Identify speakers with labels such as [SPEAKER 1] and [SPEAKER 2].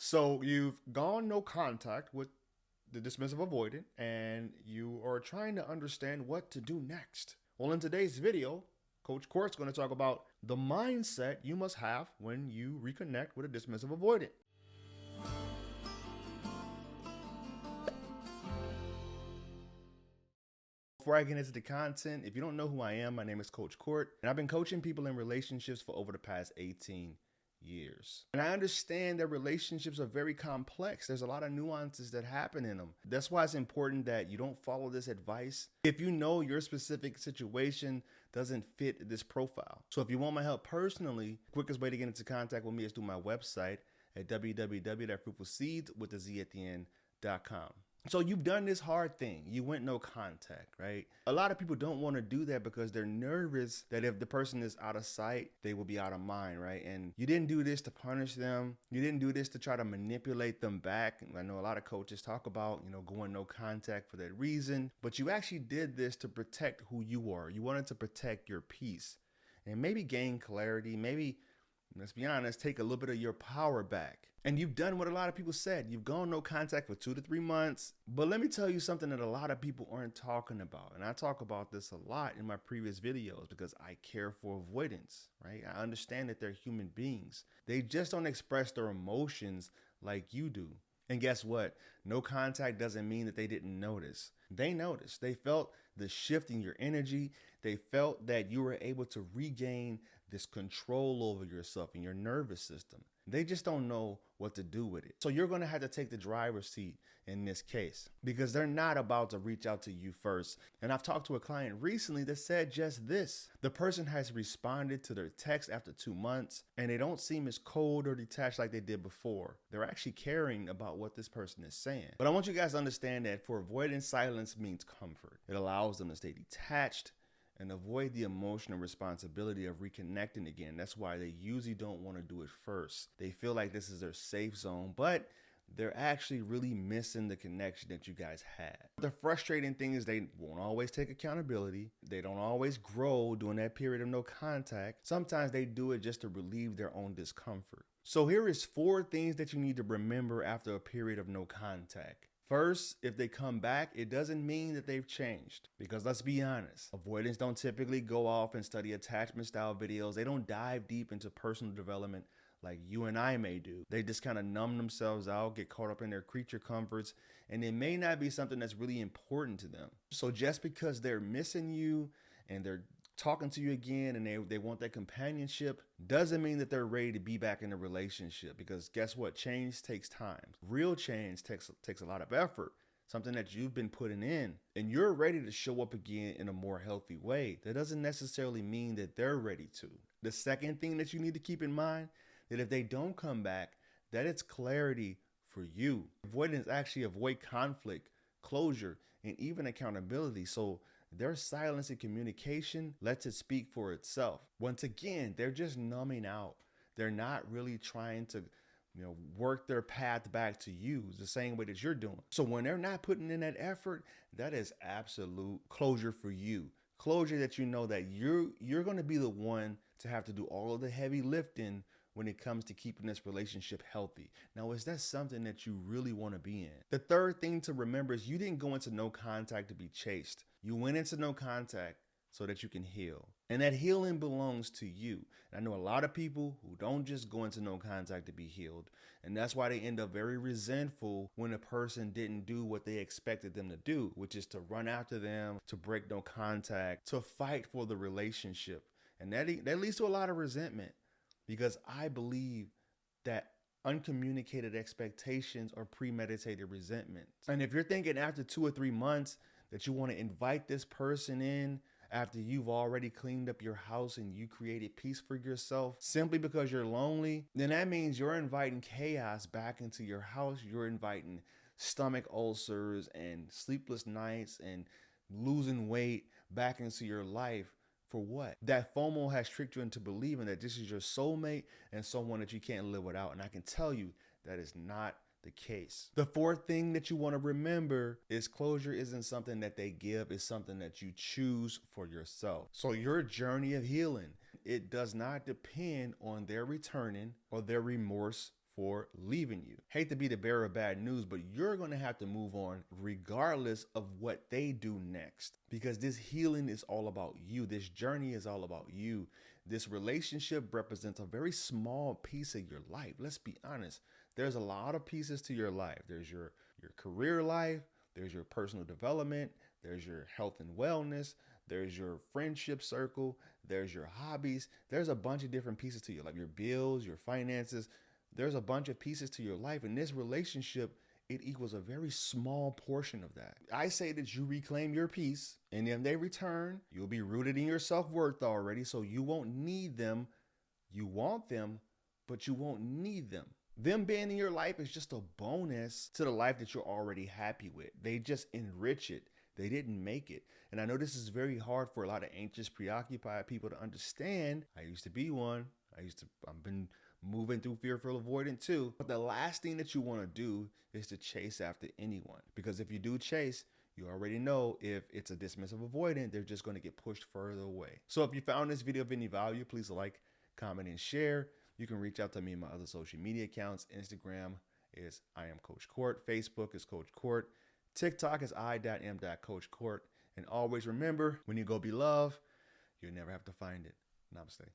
[SPEAKER 1] So you've gone no contact with the dismissive avoidant and you are trying to understand what to do next. Well, in today's video, Coach Court's going to talk about the mindset you must have when you reconnect with a dismissive avoidant. Before I get into the content, if you don't know who I am, my name is Coach Court, and I've been coaching people in relationships for over the past 18 years. And I understand that relationships are very complex. There's a lot of nuances that happen in them. That's why it's important that you don't follow this advice if you know your specific situation doesn't fit this profile. So if you want my help personally, the quickest way to get into contact with me is through my website at www.fruitfulseeds.com. So you've done this hard thing. You went no contact, right? A lot of people don't want to do that because they're nervous that if the person is out of sight, they will be out of mind, right? And you didn't do this to punish them. You didn't do this to try to manipulate them back. I know a lot of coaches talk about, going no contact for that reason, but you actually did this to protect who you are. You wanted to protect your peace and maybe gain clarity, maybe, let's be honest, take a little bit of your power back. And you've done what a lot of people said. You've gone no contact for 2 to 3 months. But let me tell you something that a lot of people aren't talking about. And I talk about this a lot in my previous videos because I care for avoidance, right? I understand that they're human beings. They just don't express their emotions like you do. And guess what? No contact doesn't mean that they didn't notice. They noticed. They felt the shift in your energy. They felt that you were able to regain this control over yourself and your nervous system. They just don't know what to do with it. So you're going to have to take the driver's seat in this case because they're not about to reach out to you first. And I've talked to a client recently that said just this. The person has responded to their text after 2 months and they don't seem as cold or detached like they did before. They're actually caring about what this person is saying. But I want you guys to understand that for avoidance, silence means comfort. It allows them to stay detached and avoid the emotional responsibility of reconnecting again. That's why they usually don't want to do it first. They feel like this is their safe zone, but they're actually really missing the connection that you guys had. The frustrating thing is they won't always take accountability. They don't always grow during that period of no contact. Sometimes they do it just to relieve their own discomfort. So here is 4 things that you need to remember after a period of no contact. First, if they come back, it doesn't mean that they've changed. Because let's be honest, avoidants don't typically go off and study attachment style videos. They don't dive deep into personal development like you and I may do. They just kind of numb themselves out, get caught up in their creature comforts, and it may not be something that's really important to them. So just because they're missing you and they're talking to you again and they want that companionship doesn't mean that they're ready to be back in a relationship, because guess what? Change takes time. Real change takes a lot of effort, something that you've been putting in, and you're ready to show up again in a more healthy way. That doesn't necessarily mean that they're ready to. The second thing that you need to keep in mind, that if they don't come back, that it's clarity for you. Avoidance actually avoid conflict, closure, and even accountability. So their silence in communication lets it speak for itself. Once again, they're just numbing out. They're not really trying to, work their path back to you the same way that you're doing. So when they're not putting in that effort, that is absolute closure for you. Closure that you know that you're going to be the one to have to do all of the heavy lifting when it comes to keeping this relationship healthy. Now, is that something that you really want to be in? The third thing to remember is you didn't go into no contact to be chased. You went into no contact so that you can heal. And that healing belongs to you. And I know a lot of people who don't just go into no contact to be healed. And that's why they end up very resentful when a person didn't do what they expected them to do, which is to run after them, to break no contact, to fight for the relationship. And that leads to a lot of resentment, because I believe that uncommunicated expectations are premeditated resentment. And if you're thinking after 2 or 3 months that you want to invite this person in after you've already cleaned up your house and you created peace for yourself simply because you're lonely, then that means you're inviting chaos back into your house. You're inviting stomach ulcers and sleepless nights and losing weight back into your life. For what? That FOMO has tricked you into believing that this is your soulmate and someone that you can't live without. And I can tell you that is not the case. The fourth thing that you want to remember is closure isn't something that they give, it's something that you choose for yourself. So your journey of healing, it does not depend on their returning or their remorse for leaving you. Hate to be the bearer of bad news, but you're going to have to move on regardless of what they do next, because this healing is all about you. This journey is all about you. This relationship represents a very small piece of your life. Let's be honest. There's a lot of pieces to your life. There's your career life. There's your personal development. There's your health and wellness. There's your friendship circle. There's your hobbies. There's a bunch of different pieces to your life. Your bills, your finances. There's a bunch of pieces to your life. And this relationship, it equals a very small portion of that. I say that you reclaim your peace, and if they return, you'll be rooted in your self-worth already, so you won't need them. You want them, but you won't need them. Them being in your life is just a bonus to the life that you're already happy with. They just enrich it. They didn't make it. And I know this is very hard for a lot of anxious, preoccupied people to understand. I used to be one. I've been moving through fearful avoidant too. But the last thing that you want to do is to chase after anyone. Because if you do chase, you already know if it's a dismissive avoidant, they're just going to get pushed further away. So if you found this video of any value, please like, comment, and share. You can reach out to me in my other social media accounts. Instagram is I am Coach Court. Facebook is Coach Court. TikTok is I.am.CoachCourt. And always remember, when you go be loved, you'll never have to find it. Namaste.